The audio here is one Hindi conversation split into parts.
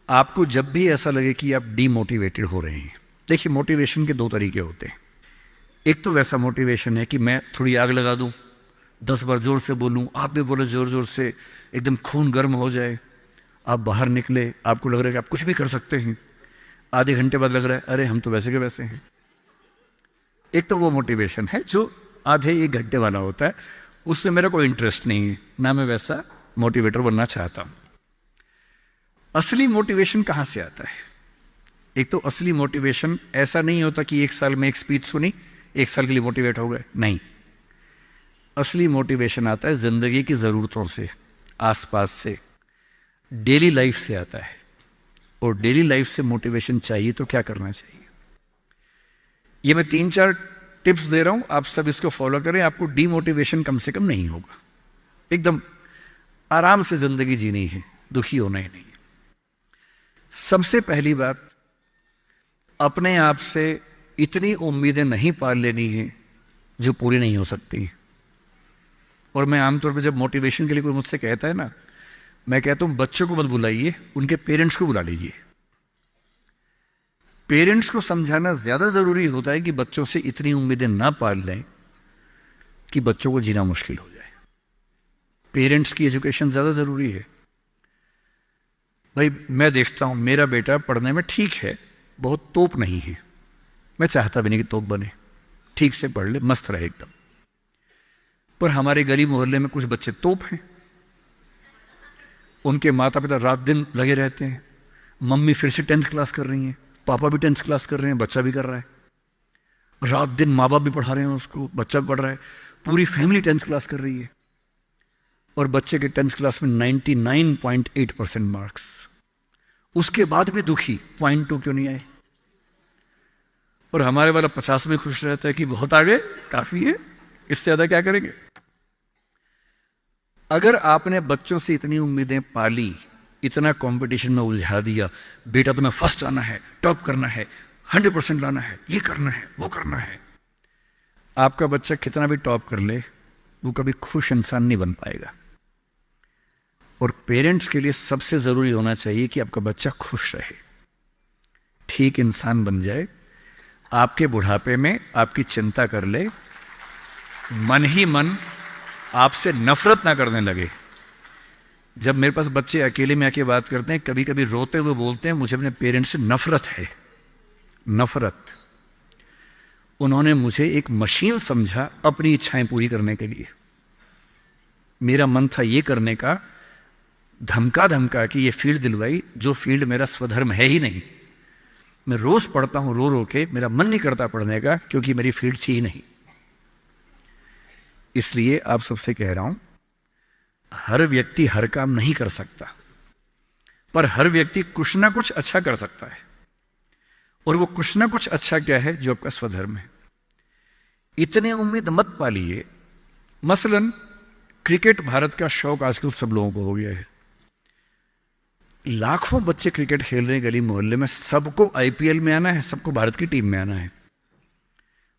आपको जब भी ऐसा लगे कि आप डीमोटिवेटेड हो रहे हैं, देखिए मोटिवेशन के दो तरीके होते हैं। एक तो वैसा मोटिवेशन है कि मैं थोड़ी आग लगा दूं, 10 बार जोर से बोलूं, आप भी बोले जोर जोर से, एकदम खून गर्म हो जाए, आप बाहर निकले, आपको लग रहा है कि आप कुछ भी कर सकते हैं, आधे घंटे बाद लग रहा है अरे हम तो वैसे के वैसे हैं। एक तो वो मोटिवेशन है जो आधे एक घंटे वाला होता है, उसमें मेरा कोई इंटरेस्ट नहीं है, ना मैं वैसा मोटिवेटर बनना चाहता हूं। असली मोटिवेशन कहां से आता है? एक तो असली मोटिवेशन ऐसा नहीं होता कि एक साल में एक स्पीच सुनी, एक साल के लिए मोटिवेट हो गए, नहीं। असली मोटिवेशन आता है जिंदगी की जरूरतों से, आसपास से, डेली लाइफ से आता है। और डेली लाइफ से मोटिवेशन चाहिए तो क्या करना चाहिए? ये मैं 3-4 टिप्स दे रहा हूं, आप सब इसको फॉलो करें, आपको डीमोटिवेशन कम से कम नहीं होगा। एकदम आराम से जिंदगी जीनी है, दुखी होना ही नहीं है। सबसे पहली बात, अपने आप से इतनी उम्मीदें नहीं पाल लेनी है जो पूरी नहीं हो सकती। और मैं आमतौर पर जब मोटिवेशन के लिए कोई मुझसे कहता है ना, मैं कहता हूं बच्चों को मत बुलाइए, उनके पेरेंट्स को बुला लीजिए। पेरेंट्स को समझाना ज्यादा जरूरी होता है कि बच्चों से इतनी उम्मीदें ना पाल लें कि बच्चों को जीना मुश्किल हो जाए। पेरेंट्स की एजुकेशन ज्यादा जरूरी है। भाई मैं देखता हूं मेरा बेटा पढ़ने में ठीक है, बहुत तोप नहीं है, मैं चाहता भी नहीं कि तोप बने, ठीक से पढ़ ले, मस्त रहे एकदम। पर हमारे गली मोहल्ले में कुछ बच्चे तोप हैं, उनके माता पिता रात दिन लगे रहते हैं, मम्मी फिर से 10th क्लास कर रही हैं, पापा भी 10th क्लास कर रहे हैं, बच्चा भी कर रहा है, रात दिन माँ बाप भी पढ़ा रहे हैं उसको, बच्चा भी पढ़ रहा है, पूरी फैमिली 10th क्लास कर रही है। और बच्चे के 10th क्लास में 99.8% मार्क्स, उसके बाद भी दुखी, 0.2 क्यों नहीं आए? और हमारे वाला 50 में खुश रहता है कि बहुत आगे, काफी है, इससे ज्यादा क्या करेंगे? अगर आपने बच्चों से इतनी उम्मीदें पाली, इतना कंपटीशन में उलझा दिया, बेटा तुम्हें फर्स्ट आना है, टॉप करना है, 100% लाना है, ये करना है, वो करना है, आपका बच्चा कितना भी टॉप कर ले, वो कभी खुश इंसान नहीं बन पाएगा। और पेरेंट्स के लिए सबसे जरूरी होना चाहिए कि आपका बच्चा खुश रहे, ठीक इंसान बन जाए, आपके बुढ़ापे में आपकी चिंता कर ले, मन ही मन आपसे नफरत ना करने लगे। जब मेरे पास बच्चे अकेले में आके बात करते हैं, कभी कभी रोते हुए बोलते हैं मुझे अपने पेरेंट्स से नफरत है, नफरत। उन्होंने मुझे एक मशीन समझा अपनी इच्छाएं पूरी करने के लिए। मेरा मन था ये करने का, धमका धमका कि ये फील्ड दिलवाई जो फील्ड मेरा स्वधर्म है ही नहीं। मैं रोज पढ़ता हूं रो रो के, मेरा मन नहीं करता पढ़ने का क्योंकि मेरी फील्ड थी ही नहीं। इसलिए आप सबसे कह रहा हूं, हर व्यक्ति हर काम नहीं कर सकता, पर हर व्यक्ति कुछ ना कुछ अच्छा कर सकता है। और वो कुछ ना कुछ अच्छा क्या है? जो आपका स्वधर्म है। इतने उम्मीद मत पालिए। मसलन क्रिकेट भारत का शौक आजकल सब लोगों को हो गया है, लाखों बच्चे क्रिकेट खेल रहे हैं गली मोहल्ले में, सबको आईपीएल में आना है, सबको भारत की टीम में आना है।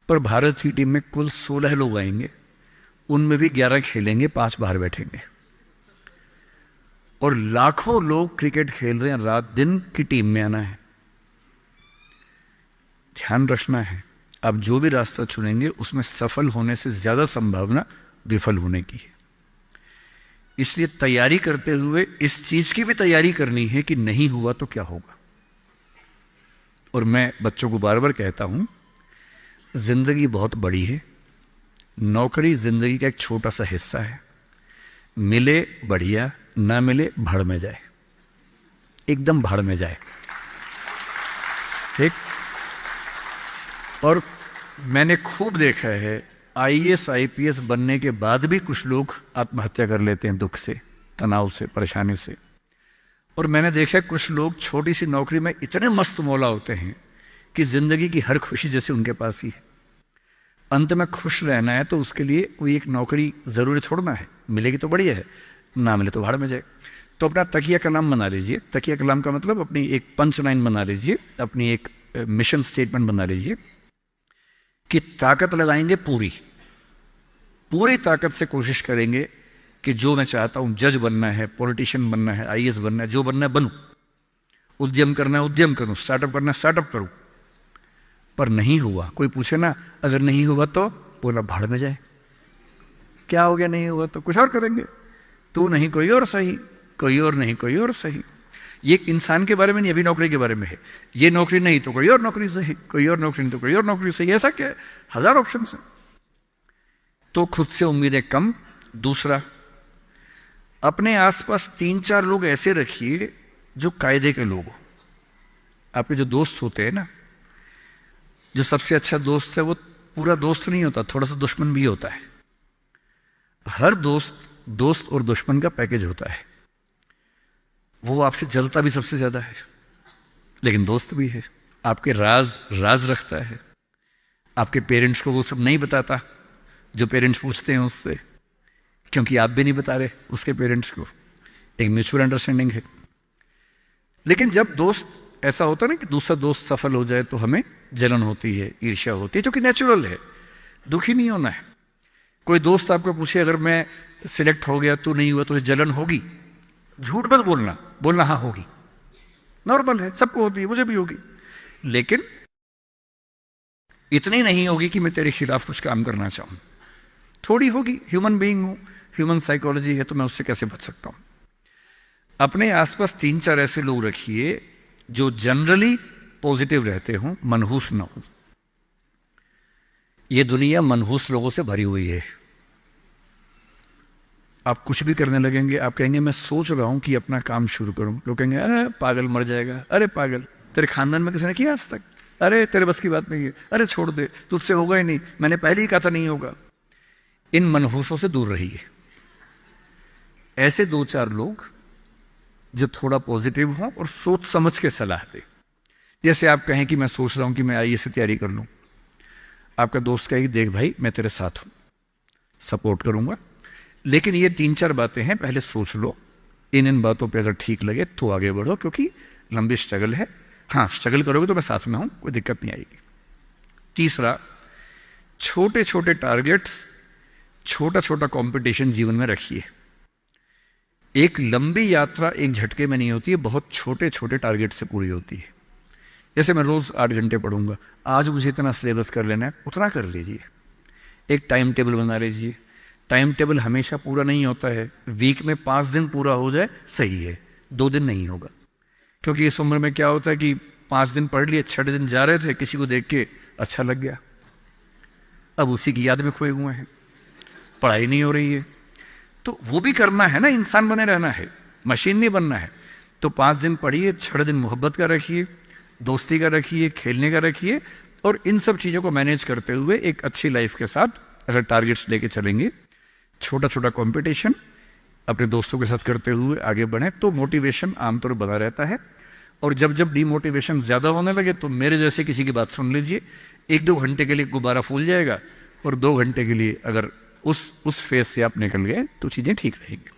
पर भारत की टीम में कुल 16 लोग आएंगे, उनमें भी 11 खेलेंगे, 5 बाहर बैठेंगे। और लाखों लोग क्रिकेट खेल रहे हैं, रात दिन की टीम में आना है। ध्यान रखना है, आप जो भी रास्ता चुनेंगे उसमें सफल होने से ज्यादा संभावना विफल होने की है। इसलिए तैयारी करते हुए इस चीज की भी तैयारी करनी है कि नहीं हुआ तो क्या होगा। और मैं बच्चों को बार बार कहता हूं, जिंदगी बहुत बड़ी है, नौकरी जिंदगी का एक छोटा सा हिस्सा है, मिले बढ़िया, ना मिले भाड़ में जाए, एकदम भाड़ में जाए, ठीक। और मैंने खूब देखा है, आईएएस आईपीएस बनने के बाद भी कुछ लोग आत्महत्या कर लेते हैं, दुख से, तनाव से, परेशानी से। और मैंने देखा कुछ लोग छोटी सी नौकरी में इतने मस्त मौला होते हैं कि जिंदगी की हर खुशी जैसे उनके पास ही है। अंत में खुश रहना है तो उसके लिए कोई एक नौकरी जरूरी छोड़ना है, मिलेगी तो बढ़िया है, ना मिले तो भाड़ में जाए। तो अपना तकिया कलाम बना लीजिए। तकिया कलाम का मतलब अपनी एक पंच लाइन बना लीजिए, अपनी एक मिशन स्टेटमेंट बना लीजिए कि ताकत लगाएंगे, पूरी पूरी ताकत से कोशिश करेंगे कि जो मैं चाहता हूं, जज बनना है, पॉलिटिशियन बनना है, आईएएस बनना है, जो बनना है बनूं। उद्यम करना है उद्यम करूं, स्टार्टअप करना है स्टार्टअप करूं, पर नहीं हुआ। कोई पूछे ना अगर नहीं हुआ तो बोला भाड़ में जाए, क्या हो गया नहीं हुआ तो कुछ और करेंगे, तू नहीं कोई और सही, कोई और नहीं कोई और सही। ये इंसान के बारे में नहीं, अभी नौकरी के बारे में है। ये नौकरी नहीं तो कोई और नौकरी सही, कोई और नौकरी नहीं तो कोई और नौकरी सही, ऐसा क्या है, हजार ऑप्शन है। तो खुद से उम्मीदें कम। दूसरा, अपने आसपास 3-4 लोग ऐसे रखिए जो कायदे के लोग हो। आपके जो दोस्त होते हैं ना, जो सबसे अच्छा दोस्त है वो पूरा दोस्त नहीं होता, थोड़ा सा दुश्मन भी होता है। हर दोस्त और दुश्मन का पैकेज होता है। वो आपसे जलता भी सबसे ज्यादा है, लेकिन दोस्त भी है। आपके राज रखता है। आपके पेरेंट्स को वो सब नहीं बताता जो पेरेंट्स पूछते हैं उससे, क्योंकि आप भी नहीं बता रहे उसके पेरेंट्स को। एक म्यूचुअल अंडरस्टैंडिंग है। लेकिन जब दोस्त ऐसा होता है ना कि दूसरा दोस्त सफल हो जाए तो हमें जलन होती है, ईर्ष्या होती है, जो कि नेचुरल है। दुखी नहीं होना है। कोई दोस्त आपको पूछे अगर मैं सिलेक्ट हो गया तू नहीं हुआ तो जलन होगी, झूठ मत बोलना हाँ होगी, नॉर्मल है, सबको होती है, मुझे भी होगी, लेकिन इतनी नहीं होगी कि मैं तेरे खिलाफ कुछ काम करना चाहूं। थोड़ी होगी, ह्यूमन बीइंग हूं, ह्यूमन साइकोलॉजी है, तो मैं उससे कैसे बच सकता हूं। अपने आसपास 3-4 ऐसे लोग रखिए जो जनरली पॉजिटिव रहते हों, मनहूस ना हो। यह दुनिया मनहूस लोगों से भरी हुई है। आप कुछ भी करने लगेंगे, आप कहेंगे मैं सोच रहा हूं कि अपना काम शुरू करूं, लोग कहेंगे अरे पागल मर जाएगा, अरे पागल, तेरे खानदान में किसी ने किया आज तक, अरे तेरे बस की बात नहीं है, अरे छोड़ दे, तुझसे होगा ही नहीं, मैंने पहले ही कहा था नहीं होगा। इन मनहूसों से दूर रहिए। ऐसे 2-4 लोग जो थोड़ा पॉजिटिव हों और सोच समझ के सलाह दे। जैसे आप कहें कि मैं सोच रहा हूं कि मैं आईएएस की तैयारी कर लूं, आपका दोस्त कहेगी देख भाई मैं तेरे साथ हूं, सपोर्ट करूंगा, लेकिन ये 3-4 बातें हैं, पहले सोच लो, इन बातों पे अगर ठीक लगे तो आगे बढ़ो, क्योंकि लंबी स्ट्रगल है। हाँ, स्ट्रगल करोगे तो मैं साथ में हूं, कोई दिक्कत नहीं आएगी। तीसरा, छोटे छोटे टारगेट्स, छोटा छोटा कंपटीशन जीवन में रखिए। एक लंबी यात्रा एक झटके में नहीं होती है, बहुत छोटे छोटे टारगेट से पूरी होती है। जैसे मैं रोज 8 घंटे पढ़ूंगा, आज मुझे इतना सिलेबस कर लेना है, उतना कर लीजिए। एक टाइम टेबल बना लीजिए। टाइम टेबल हमेशा पूरा नहीं होता है, वीक में 5 दिन पूरा हो जाए सही है, 2 दिन नहीं होगा। क्योंकि इस उम्र में क्या होता है कि 5 दिन पढ़ लिए, 6 दिन जा रहे थे, किसी को देख के अच्छा लग गया, अब उसी की याद में खोए हुए हैं, पढ़ाई नहीं हो रही है। तो वो भी करना है ना, इंसान बने रहना है, मशीन नहीं बनना है। तो 5 दिन पढ़िए, 6 दिन मोहब्बत का रखिए, दोस्ती का रखिए, खेलने का रखिए, और इन सब चीज़ों को मैनेज करते हुए एक अच्छी लाइफ के साथ अगर टारगेट्स लेके चलेंगे, छोटा छोटा कंपटीशन अपने दोस्तों के साथ करते हुए आगे बढ़े, तो मोटिवेशन आमतौर पर बना रहता है। और जब जब डीमोटिवेशन ज़्यादा होने लगे तो मेरे जैसे किसी की बात सुन लीजिए, 1-2 घंटे के लिए गुब्बारा फूल जाएगा, और 2 घंटे के लिए अगर उस फेज से आप निकल गए तो चीज़ें ठीक रहेंगी।